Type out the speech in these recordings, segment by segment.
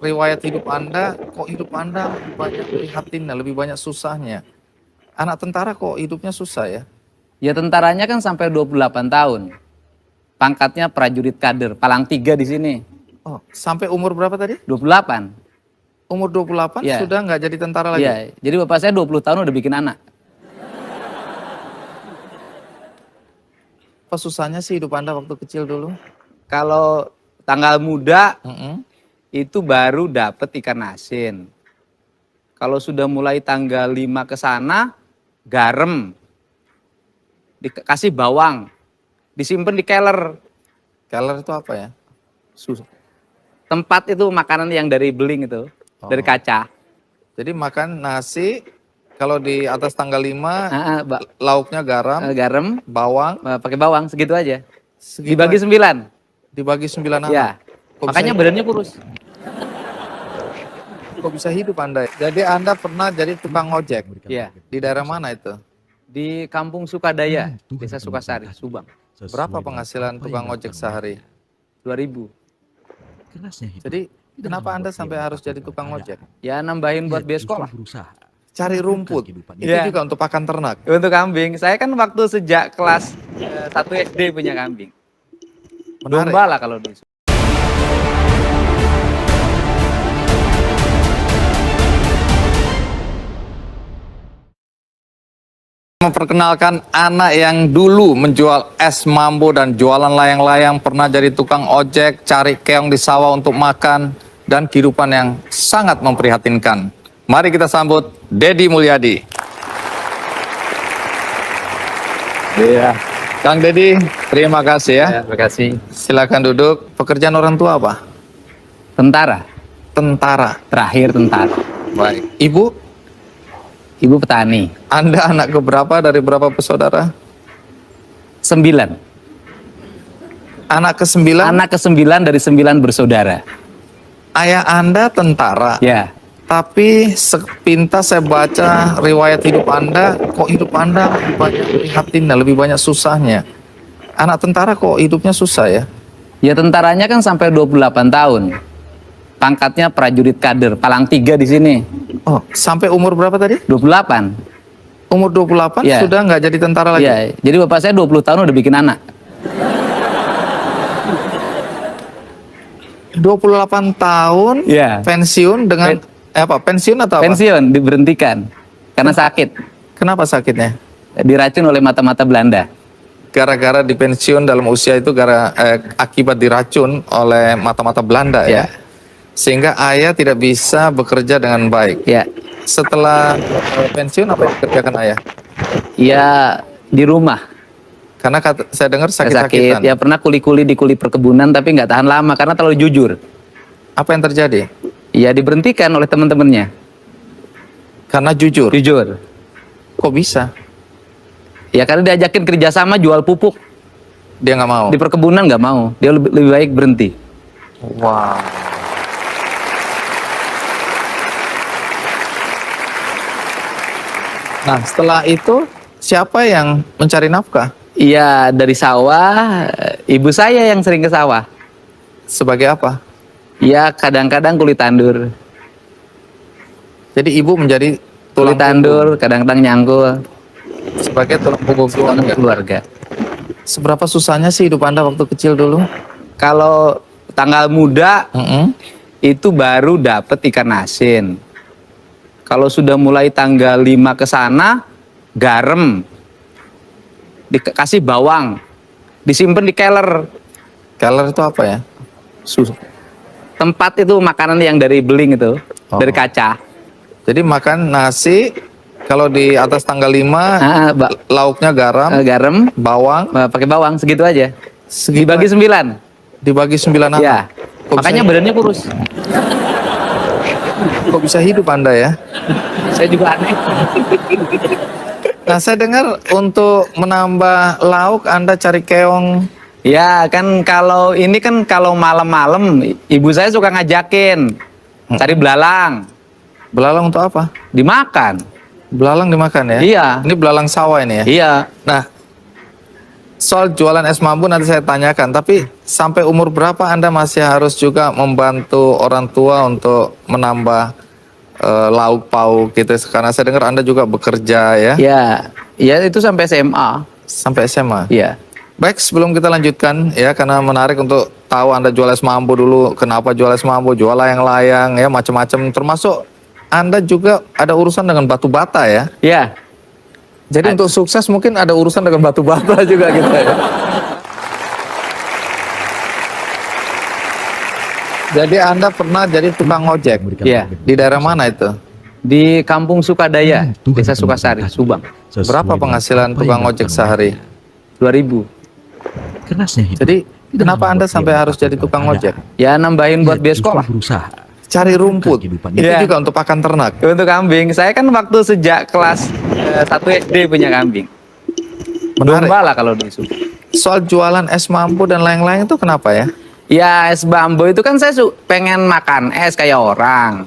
Riwayat hidup Anda, kok hidup Anda lebih banyak prihatinnya, lebih banyak susahnya. Anak tentara kok hidupnya susah ya? Ya tentaranya kan sampai 28 tahun. Pangkatnya prajurit kader, palang 3 di sini. Oh, sampai umur berapa tadi? 28. Umur 28 Ya. sudah nggak jadi tentara lagi? Iya, jadi bapak saya 20 tahun udah bikin anak. Apa susahnya sih hidup Anda waktu kecil dulu? Kalau tanggal muda Mm-mm. itu baru dapet ikan asin. Kalau sudah mulai tanggal 5 ke sana, garam. Dikasih bawang. Disimpan di keler. Keler itu apa ya? Susah. Tempat itu makanan yang dari beling itu, dari kaca. Jadi makan nasi, kalau di atas tanggal 5, Ah, lauknya garam, garam, bawang, pakai bawang segitu aja. segitu Dibagi aja. 9. Dibagi 9 anak. Ya. Kok Makanya bisa, badannya kurus. kok bisa hidup Anda? Jadi Anda pernah jadi tukang ojek? Iya. Di daerah mana itu? Di Kampung Sukadaya, Desa Sukasari, Subang. Berapa penghasilan tukang ojek sehari? 2000. Jadi kenapa Anda sampai harus jadi tukang ojek? Ya nambahin buat biaya sekolah. Cari rumput. Itu Iya. juga untuk pakan ternak. Untuk kambing, saya kan waktu sejak kelas 1 SD punya kambing. Menarik. Domba lah kalau di Memperkenalkan anak yang dulu menjual es mambo dan jualan layang-layang, pernah jadi tukang ojek, cari keong di sawah untuk makan, dan kehidupan yang sangat memprihatinkan. Mari kita sambut Dedi Mulyadi. Iya, Kang Dedi, terima kasih ya. terima kasih. Silakan duduk. Pekerjaan orang tua apa? Tentara, Tentara. terakhir tentara. Baik. Ibu, Ibu petani. Anda anak keberapa dari berapa bersaudara? 9. Anak ke-9, Anak ke-9 dari 9 bersaudara. ayah Anda tentara. Ya. Tapi sepintas saya baca riwayat hidup Anda, kok hidup Anda lebih banyak prihatinnya, lebih banyak susahnya. Anak tentara kok hidupnya susah ya? Ya tentaranya kan sampai 28 tahun. Pangkatnya prajurit kader, palang 3 di sini. Oh, sampai umur berapa tadi? 28. Umur 28 Ya. sudah nggak jadi tentara lagi? Iya, jadi bapak saya 20 tahun udah bikin anak. 28 tahun Iya. pensiun dengan pensiun atau apa? Pensiun diberhentikan karena sakit. Kenapa sakitnya? Diracun oleh mata-mata Belanda. Gara-gara di pensiun dalam usia itu akibat diracun oleh mata-mata Belanda ya. Ya. Sehingga ayah tidak bisa bekerja dengan baik. Ya. Setelah pensiun apa yang dikerjakan ayah? Ya di rumah. Karena saya dengar Sakit. sakit-sakitan. Ya pernah kuli-kuli di kuli perkebunan tapi nggak tahan lama karena terlalu jujur. Apa yang terjadi? Ya diberhentikan oleh teman-temannya. Karena jujur. Jujur. Kok bisa? Ya karena diajakin kerjasama jual pupuk Dia nggak mau. di perkebunan nggak mau. Dia lebih baik berhenti. Wow. Nah, setelah itu siapa yang mencari nafkah? Iya dari sawah. Ibu saya yang sering ke sawah. Sebagai apa? Ya kadang-kadang kulit tandur. Jadi ibu menjadi tulang Kulit tandur, kadang-kadang nyangkul. punggung, sebagai tulang punggung keluarga. Keluarga. Seberapa susahnya sih hidup Anda waktu kecil dulu? Kalau tanggal muda Mm-mm. itu baru dapet ikan asin. Kalau sudah mulai tanggal 5 ke sana, garam. Dikasih bawang. Disimpan di keler. Keler itu apa ya? Susah. Tempat itu makanan yang dari beling itu, dari kaca. Jadi makan nasi, kalau di atas tanggal 5, Ah, lauknya garam, garam, bawang, pakai bawang segitu aja. segitu Dibagi 9. dibagi 9 anak. Ya. Kok Makanya bisa, badannya kurus. kok bisa hidup Anda ya? Saya juga aneh. Nah, saya dengar untuk menambah lauk Anda cari keong. Ya kan kalau ini kan kalau malam-malam ibu saya suka ngajakin cari belalang, Belalang untuk apa? dimakan. Belalang dimakan ya? Iya. Ini belalang sawah ini ya? Iya. Nah, soal jualan es mambu nanti saya tanyakan, tapi sampai umur berapa Anda masih harus juga membantu orang tua untuk menambah lauk pauk gitu? Karena saya dengar Anda juga bekerja ya, Ya itu sampai SMA. sampai SMA. Ya. Baik, sebelum kita lanjutkan ya, karena menarik untuk tahu Anda jual es mambu dulu, kenapa jual es mambu, jual layang-layang ya, macam-macam, termasuk Anda juga ada urusan dengan batu bata ya. Ya. Jadi untuk sukses mungkin ada urusan dengan batu bata juga gitu ya. Jadi Anda pernah jadi tukang ojek. Iya. Di daerah mana itu? Di Kampung Sukadaya, Desa Sukasari, Subang. Berapa penghasilan tukang ojek sehari? 2000. Kerasnya hidup. Jadi kenapa Anda sampai harus jadi tukang ojek? Ya nambahin buat biaya sekolah. Berusaha. Cari rumput. Kehidupan Itu Iya. juga untuk pakan ternak. Untuk kambing, saya kan waktu sejak kelas 1 SD punya kambing. Menarik. Domba lah kalau di Subang. Soal jualan es mambu dan lain-lain itu kenapa ya? Ya es bambu itu kan saya pengen makan es kayak orang,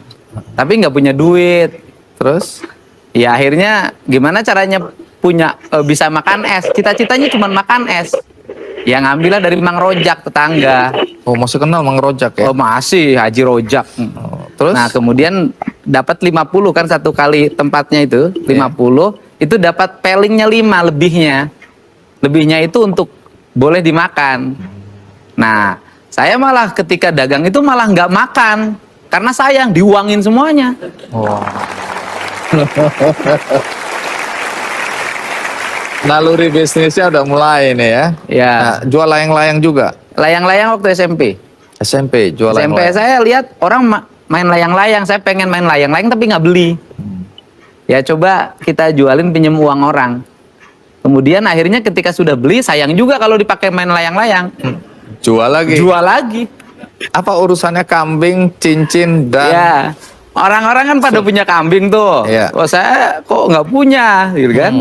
tapi nggak punya duit. Terus? Ya akhirnya gimana caranya punya bisa makan es? Cita-citanya cuma makan es. Ya ngambillah dari Mang Rojak tetangga. Oh, masih kenal Mang Rojak ya? Oh masih Haji Rojak. Terus? Nah kemudian dapat 50 kan satu kali tempatnya itu 50 itu dapat pelingnya 5 lebihnya. Lebihnya itu untuk boleh dimakan. Nah saya malah ketika dagang itu malah nggak makan karena sayang diuangin semuanya. Oh. Naluri bisnisnya udah mulai nih ya. Ya Nah, jual layang-layang juga. layang-layang waktu SMP. SMP jual SMP layang-layang. saya lihat orang main layang-layang, saya pengen main layang-layang tapi nggak beli. Ya coba kita jualin pinjem uang orang. Kemudian akhirnya ketika sudah beli sayang juga kalau dipakai main layang-layang. Jual lagi. Jual lagi. Apa urusannya kambing, cincin dan Ya. Orang-orang kan pada punya kambing tuh. Iya. Oh saya kok nggak punya, gitu kan?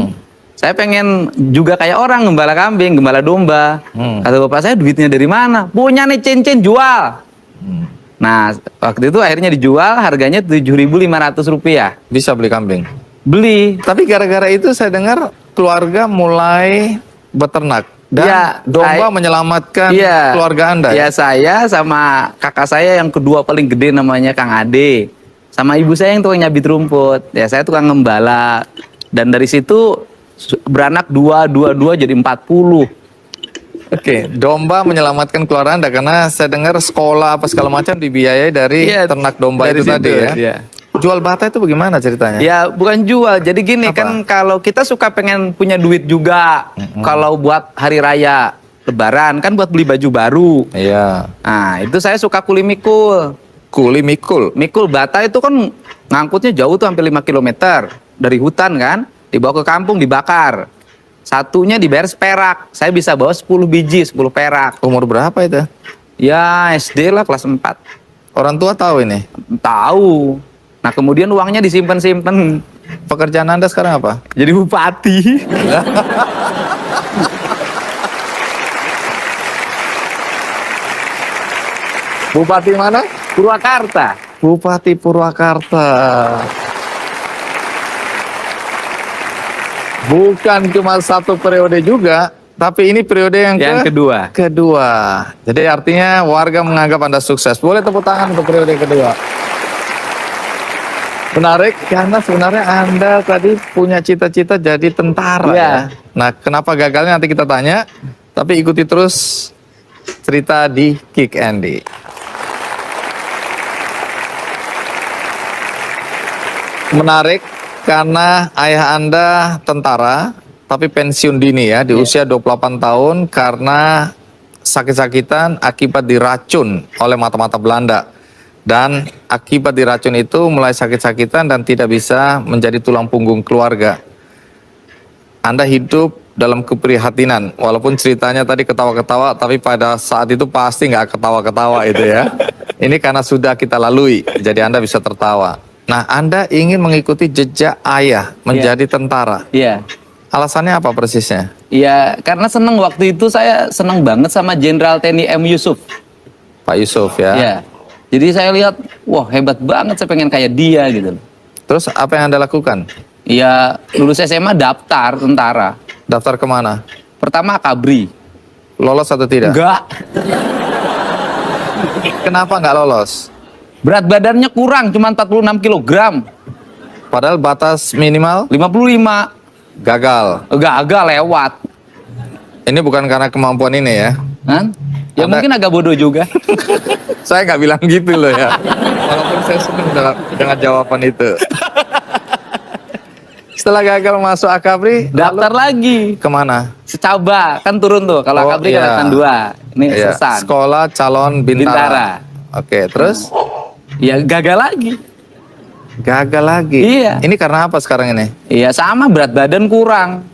Saya pengen juga kayak orang gembala kambing, gembala domba. Kata bapak saya duitnya dari mana? Punya nih cincin jual. Nah waktu itu akhirnya dijual harganya Rp7.500. bisa beli kambing. Beli. Tapi gara-gara itu saya dengar keluarga mulai beternak dan Iya, domba menyelamatkan Iya. keluarga Anda. Ya saya sama kakak saya yang kedua paling gede namanya Kang Ade. Sama ibu saya yang tukang nyabit rumput. Ya saya tukang ngembala. Dan dari situ beranak 2 jadi 40. Oke, domba menyelamatkan keluarga Anda karena saya dengar sekolah apa segala macam dibiayai dari Iya, ternak domba dari itu tadi situ, ya. iya. Jual bata itu bagaimana ceritanya? Ya bukan jual. Jadi gini Apa? kan kalau kita suka pengen punya duit juga. Kalau buat hari raya Lebaran kan buat beli baju baru. Iya. Nah itu saya suka kuli mikul. Kuli mikul. Mikul bata itu kan ngangkutnya jauh tuh hampir 5 km dari hutan kan, dibawa ke kampung dibakar. Satunya dibayar seperak. Saya bisa bawa 10 biji, 10 perak. Umur berapa itu? Ya SD lah kelas 4. Orang tua tahu ini. Tahu. Nah kemudian uangnya disimpan-simpan Pekerjaan Anda sekarang apa? jadi bupati. Bupati mana? Purwakarta. Bupati Purwakarta. Bukan cuma satu periode juga, tapi ini periode yang Kedua. kedua. Jadi artinya warga menganggap Anda sukses. Boleh tepuk tangan untuk periode kedua. Menarik karena sebenarnya Anda tadi punya cita-cita jadi tentara Iya. ya. Nah, kenapa gagalnya nanti kita tanya, tapi ikuti terus cerita di Kick Andy. Menarik karena ayah Anda tentara tapi pensiun dini ya di usia 28 tahun karena sakit-sakitan akibat diracun oleh mata-mata Belanda. Dan akibat diracun itu mulai sakit-sakitan dan tidak bisa menjadi tulang punggung keluarga. Anda hidup dalam keprihatinan, walaupun ceritanya tadi ketawa-ketawa, tapi pada saat itu pasti nggak ketawa-ketawa itu ya. Ini karena sudah kita lalui, jadi Anda bisa tertawa. Nah, Anda ingin mengikuti jejak ayah menjadi tentara. Iya. Alasannya apa persisnya? Iya, karena seneng waktu itu saya seneng banget sama Jenderal TNI M. Yusuf. Pak Yusuf ya. Iya. Jadi saya lihat, wah hebat banget, saya pengen kayak dia gitu. Terus apa yang Anda lakukan? Iya, lulus SMA daftar tentara. Daftar kemana? Pertama Akabri. Lolos atau tidak? Enggak. Kenapa nggak lolos? Berat badannya kurang, cuma 46 kilogram. Padahal batas minimal 55. gagal. Gagal lewat. Ini bukan karena kemampuan ini ya. Hah? Ya Anda- mungkin agak bodoh juga. Saya nggak bilang gitu loh ya. Walaupun saya senang dengan jawaban itu. Setelah gagal masuk Akabri, Daftar lagi. kemana? Secaba, kan turun tuh. Kalau Oh, Akabri iya. kan 2. Ini Iya, Sesan. Sekolah calon bintara. Bintara. Oke, terus Ya gagal lagi. gagal lagi. Iya. Ini karena apa sekarang ini? Iya sama, berat badan kurang.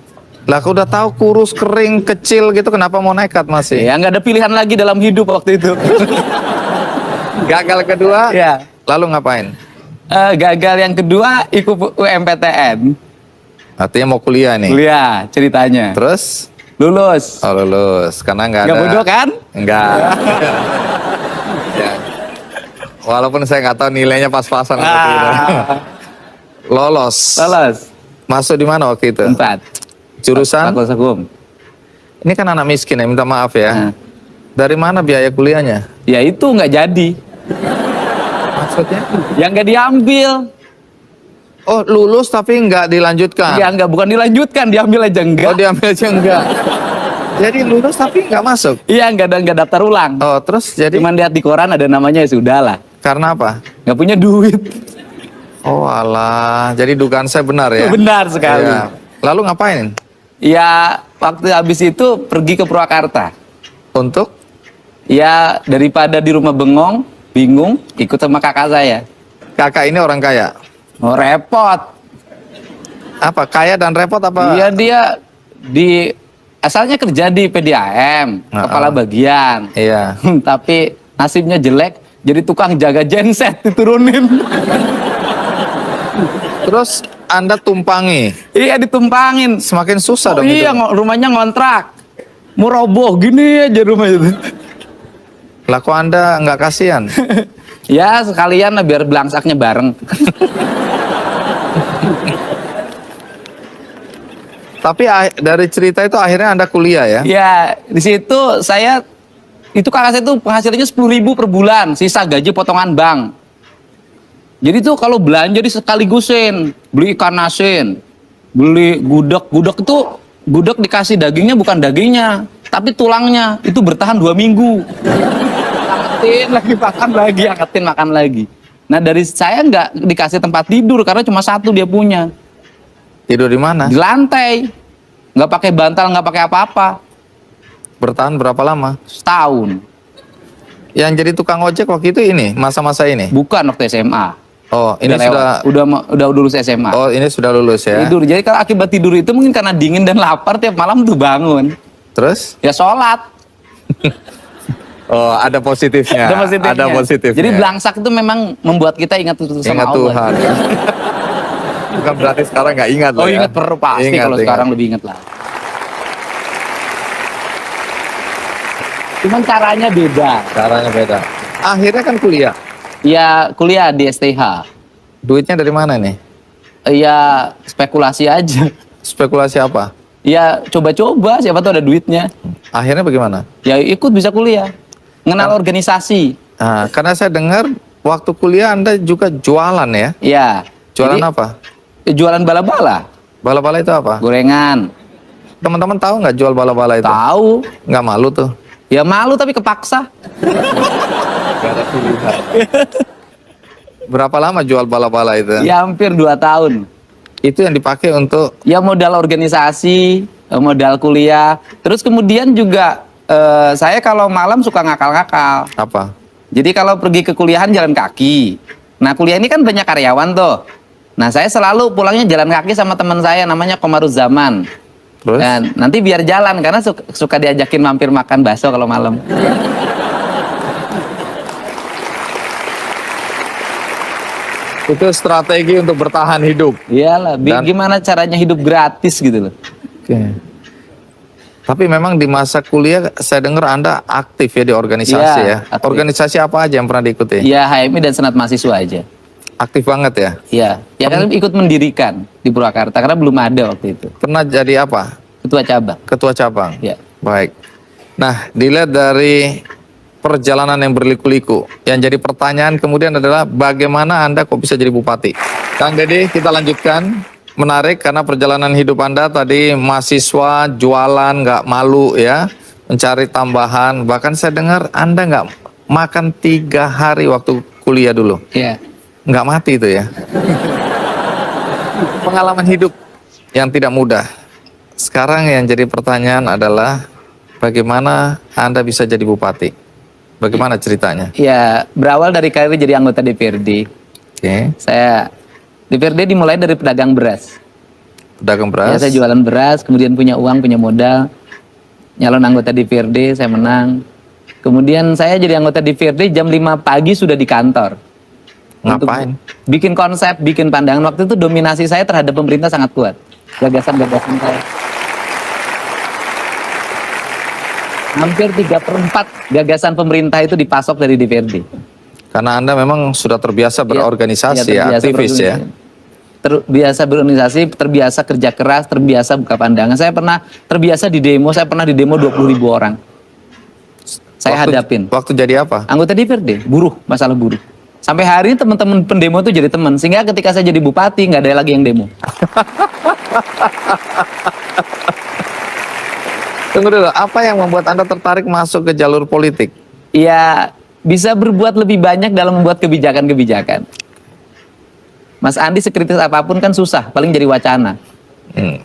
Lah aku udah tahu kurus, kering, kecil gitu, kenapa mau nekat masih? Ya nggak ada pilihan lagi dalam hidup waktu itu. Gagal kedua, Ya. lalu ngapain? Gagal yang kedua ikut UMPTN. Artinya mau kuliah nih. Kuliah ceritanya. Terus? Lulus. Oh lulus, karena nggak ada. Nggak bodoh kan? Enggak. Ya. Walaupun saya nggak tahu nilainya pas-pasan waktu itu. Lolos. Lulus. Masuk di mana waktu itu? 4. Jurusan? Fakultas Hukum. Ini kan anak miskin ya, minta maaf Nah. ya. Dari mana biaya kuliahnya? Ya itu nggak jadi. Maksudnya? Yang nggak diambil. Oh lulus tapi nggak dilanjutkan. Ya nggak, bukan dilanjutkan, diambil aja Oh enggak. diambil aja enggak. Jadi lulus tapi nggak masuk. Iya nggak daftar ulang. Oh terus jadi Cuman lihat di koran ada namanya, ya sudah lah. karena apa? Nggak punya duit. Oh alah, jadi dugaan saya benar ya? Benar sekali. Iya. Lalu ngapain? Ya waktu habis itu pergi ke Purwakarta. Untuk? Ya daripada di rumah bengong, bingung, ikut sama kakak saya. Kakak ini orang kaya? Oh repot. Apa? Kaya dan repot apa? Iya dia di asalnya kerja di PDAM, kepala bagian. Iya. Tapi nasibnya jelek, jadi tukang jaga genset diturunin. Terus Anda tumpangi? Iya ditumpangin. Semakin susah dong Iya itu. rumahnya ngontrak. Mau roboh gini aja rumah itu. Lah kok Anda nggak kasihan? Ya sekalian lah biar belangsaknya bareng. Tapi dari cerita itu akhirnya Anda kuliah ya? Ya di situ saya itu kakak saya tuh penghasilannya 10.000 per bulan, sisa gaji potongan bank. Jadi tuh kalau belanja di sekaligusin, beli ikan asin, beli gudeg itu gudeg dikasih dagingnya bukan dagingnya, tapi tulangnya itu bertahan 2 minggu. Angetin lagi makan lagi, angetin makan lagi. Nah dari saya nggak dikasih tempat tidur karena cuma 1 dia punya. Tidur di mana? Di lantai, nggak pakai bantal, nggak pakai apa-apa. Bertahan berapa lama? Setahun. Yang jadi tukang ojek waktu itu ini, masa-masa ini? Bukan waktu SMA. Oh, ini Udah sudah. lewat. udah lulus SMA. Oh, ini sudah lulus ya? Tidur. Jadi kalau akibat tidur itu mungkin karena dingin dan lapar tiap malam tuh bangun. Terus? Ya sholat. Oh, ada positifnya. Ada positifnya. Ada positifnya. Jadi belangsak itu memang membuat kita ingat sama Ingat Allah. Tuhan. Bukan berarti sekarang nggak ingat loh Oh ya. ingat perlu pasti, Ingat, kalau ingat. sekarang lebih ingat lah. Cuman caranya beda. Caranya beda. Akhirnya kan kuliah. Ya kuliah di STH. Duitnya dari mana nih? Ya spekulasi aja. Spekulasi apa? Ya coba-coba siapa tuh ada duitnya. Akhirnya bagaimana? Ya ikut bisa kuliah. Ngenal organisasi. Nah, karena saya dengar waktu kuliah Anda juga jualan ya? Ya. Jualan Jadi, apa? Jualan bala-bala. Bala-bala itu apa? Gorengan. Teman-teman tahu nggak jual bala-bala itu? Tahu. Nggak malu tuh? Ya malu tapi kepaksa. Nggak ada pilihan. Berapa lama jual bala-bala itu? Ya hampir 2 tahun. Itu yang dipakai untuk Ya modal organisasi, modal kuliah. Terus kemudian juga saya kalau malam suka ngakal-ngakal. apa? Jadi kalau pergi ke kuliahan jalan kaki. Nah kuliah ini kan banyak karyawan tuh. Nah saya selalu pulangnya jalan kaki sama teman saya namanya Komaruzzaman. Terus? Dan nanti biar jalan karena suka diajakin mampir makan bakso kalau malam. Itu strategi untuk bertahan hidup. Iyalah, Dan- gimana caranya hidup gratis gitu loh. Oke. Tapi memang di masa kuliah saya dengar Anda aktif ya di organisasi Iya, ya. aktif. Organisasi apa aja yang pernah diikuti? Ya HMI dan Senat Mahasiswa aja. Aktif banget ya. Iya, ya kan ikut mendirikan di Purwakarta karena belum ada waktu itu. Pernah jadi apa? ketua cabang. Ketua cabang. Ya. Baik. Nah, dilihat dari perjalanan yang berliku-liku, yang jadi pertanyaan kemudian adalah bagaimana Anda kok bisa jadi bupati? Kang Dede, kita lanjutkan. Menarik karena perjalanan hidup Anda tadi mahasiswa, jualan, nggak malu ya, mencari tambahan. Bahkan saya dengar Anda nggak makan 3 hari waktu kuliah dulu. Iya. Nggak mati itu ya. Pengalaman hidup yang tidak mudah. Sekarang yang jadi pertanyaan adalah bagaimana Anda bisa jadi bupati? Bagaimana ceritanya? Ya, berawal dari karir jadi anggota DPRD. Oke, Saya DPRD dimulai dari pedagang beras. pedagang Ya, beras. saya jualan beras, kemudian punya uang, punya modal. Nyalon anggota DPRD, saya menang. Kemudian saya jadi anggota DPRD jam 5 pagi sudah di kantor. Untuk Ngapain? bikin konsep, bikin pandangan. Waktu itu dominasi saya terhadap pemerintah sangat kuat. Gagasan-gagasan saya. Hampir 3/4 gagasan pemerintah itu dipasok dari DPRD. Karena Anda memang sudah terbiasa berorganisasi, Iya, terbiasa aktivis ya. Terbiasa berorganisasi, terbiasa kerja keras, terbiasa buka pandangan. Saya pernah terbiasa di demo, saya pernah di demo 20.000 orang. Saya hadapin. Waktu jadi apa? Anggota DPRD, buruh, masalah buruh. Sampai hari ini teman-teman pendemo itu jadi teman. Sehingga ketika saya jadi bupati, nggak ada lagi yang demo. Tunggu dulu, apa yang membuat Anda tertarik masuk ke jalur politik? Ya, bisa berbuat lebih banyak dalam membuat kebijakan-kebijakan. Mas Andi sekritis apapun kan susah, paling jadi wacana.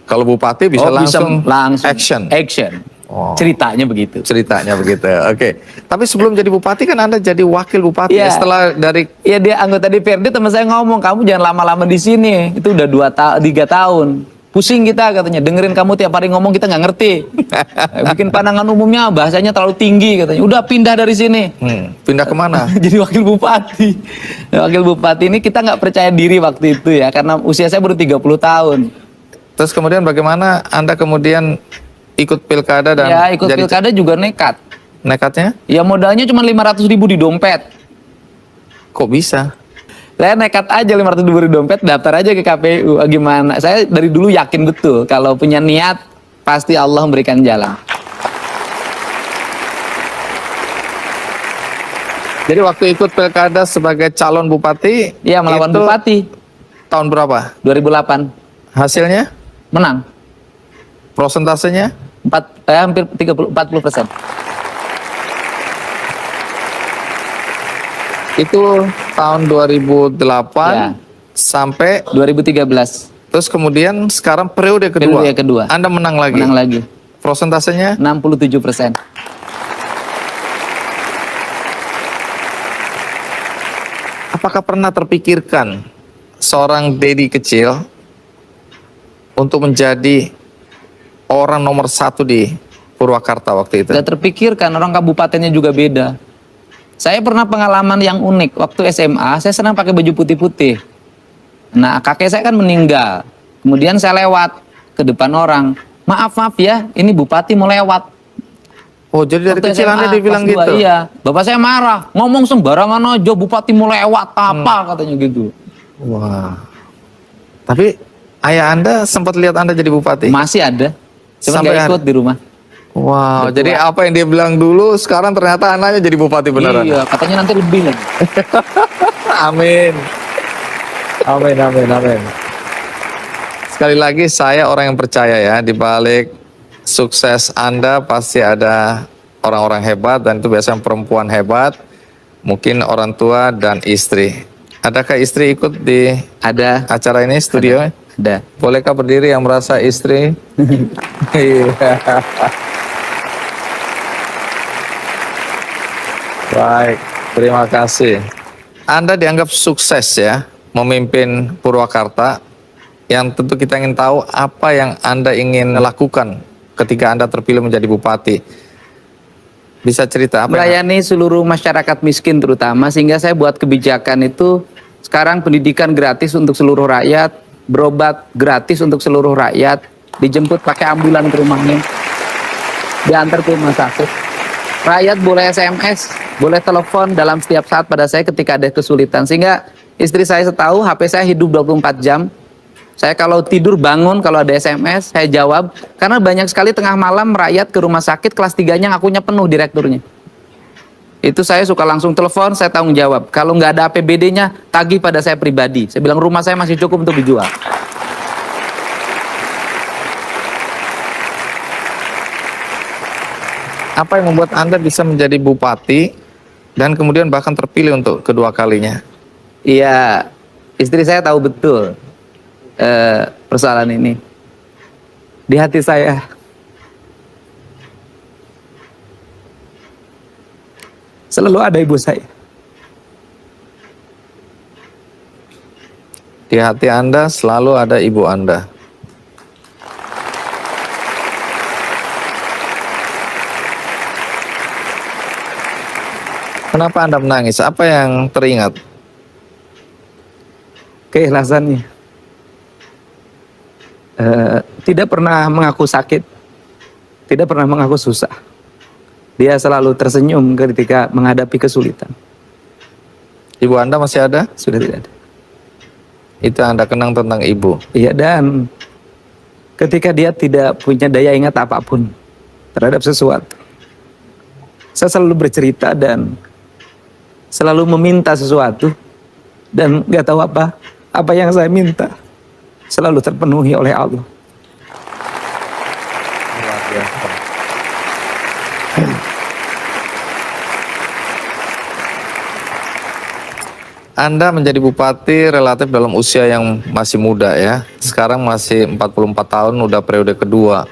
Kalau bupati bisa langsung langsung action. Oh. Ceritanya begitu. Ceritanya begitu. Oke. Tapi sebelum jadi bupati kan Anda jadi wakil bupati. Iya. Setelah dari Iya, dia anggota DPRD, teman saya ngomong, kamu jangan lama-lama di sini. Itu udah 3 tahun. Pusing kita katanya, dengerin kamu tiap hari ngomong kita nggak ngerti. Bikin pandangan umumnya bahasanya terlalu tinggi katanya. Udah pindah dari sini. pindah kemana? Jadi wakil bupati. Wakil bupati ini kita nggak percaya diri waktu itu ya, karena usia saya baru 30 tahun. Terus kemudian bagaimana Anda kemudian ikut pilkada dan Ya ikut jadi pilkada juga nekat. nekatnya? Ya modalnya cuma 500.000 di dompet. Kok bisa? Saya nekat aja 500.000 di dompet, daftar aja ke KPU. Gimana? Saya dari dulu yakin betul kalau punya niat pasti Allah memberikan jalan. Jadi waktu ikut pilkada sebagai calon bupati, Iya, melawan itu bupati tahun berapa? 2008. Hasilnya? Menang. Prosentasenya? Hampir 40%. Itu tahun 2008 Ya. sampai 2013. terus kemudian sekarang periode kedua. Periode kedua. Anda menang lagi. Menang lagi. Prosentasenya? 67%. Apakah pernah terpikirkan seorang Dedi kecil untuk menjadi orang nomor 1 di Purwakarta waktu itu? Gak terpikirkan, orang kabupatennya juga beda. Saya pernah pengalaman yang unik. Waktu SMA, saya senang pakai baju putih-putih. Nah, kakek saya kan meninggal. Kemudian saya lewat ke depan orang. Maaf ya, ini bupati mau lewat. Oh, jadi dari Waktu kecil SMA, Anda dibilang kelas 2, gitu? Iya. Bapak saya marah. Ngomong sembarangan aja, bupati mau lewat. Apa katanya gitu. Wah. Tapi ayah Anda sempat lihat Anda jadi bupati? Masih ada. Cuma Sampai nggak ikut di rumah. Wow, Udah jadi tua. apa yang dia bilang dulu sekarang ternyata anaknya jadi bupati beneran. Iya, katanya nanti lebih lagi. Amin. Amin, amin, amin. Sekali lagi saya orang yang percaya ya, di balik sukses Anda pasti ada orang-orang hebat dan itu biasanya perempuan hebat, mungkin orang tua dan istri. Adakah istri ikut di Ada. acara ini studio? Ada. Bolehkah berdiri yang merasa istri? Iya. Baik, terima kasih. Anda dianggap sukses ya, memimpin Purwakarta. Yang tentu kita ingin tahu apa yang Anda ingin lakukan ketika Anda terpilih menjadi bupati. Bisa cerita apa? yang- Melayani seluruh masyarakat miskin terutama, sehingga saya buat kebijakan itu sekarang pendidikan gratis untuk seluruh rakyat, berobat gratis untuk seluruh rakyat, dijemput pakai ambulan ke rumahnya, diantar ke rumah sakit. Rakyat boleh SMS, boleh telepon dalam setiap saat pada saya ketika ada kesulitan. Sehingga istri saya tahu HP saya hidup 24 jam. Saya kalau tidur bangun, kalau ada SMS, saya jawab. Karena banyak sekali tengah malam merayat ke rumah sakit, kelas 3-nya ngakunya penuh direkturnya. Itu saya suka langsung telepon, saya tanggung jawab. Kalau nggak ada APBD-nya, tagih pada saya pribadi. Saya bilang rumah saya masih cukup untuk dijual. Apa yang membuat Anda bisa menjadi bupati dan kemudian bahkan terpilih untuk kedua kalinya? Iya, istri saya tahu betul persoalan ini. Di hati saya selalu ada ibu saya. Di hati Anda selalu ada ibu Anda. Kenapa Anda menangis? Apa yang teringat? Keikhlasannya. Tidak pernah mengaku sakit, tidak pernah mengaku susah. Dia selalu tersenyum ketika menghadapi kesulitan. Ibu Anda masih ada? Sudah tidak ada. Itu yang Anda kenang tentang ibu. Iya, dan ketika dia tidak punya daya ingat apapun terhadap sesuatu, saya selalu bercerita dan selalu meminta sesuatu, dan nggak tahu apa yang saya minta selalu terpenuhi oleh Allah. Luar biasa. Anda menjadi bupati relatif dalam usia yang masih muda ya. Sekarang masih 44 tahun, udah periode kedua.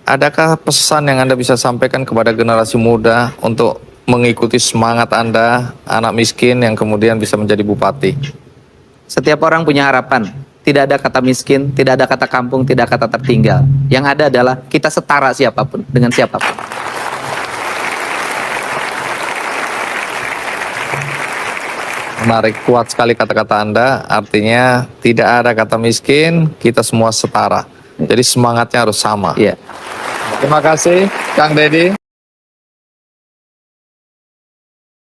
Adakah pesan yang Anda bisa sampaikan kepada generasi muda untuk mengikuti semangat Anda, anak miskin yang kemudian bisa menjadi bupati? Setiap orang punya harapan. Tidak ada kata miskin, tidak ada kata kampung, tidak ada kata tertinggal. Yang ada adalah kita setara siapapun dengan siapapun. Menarik, kuat sekali kata-kata Anda. Artinya tidak ada kata miskin, kita semua setara. Jadi semangatnya harus sama. Iya. Terima kasih, Kang Deddy.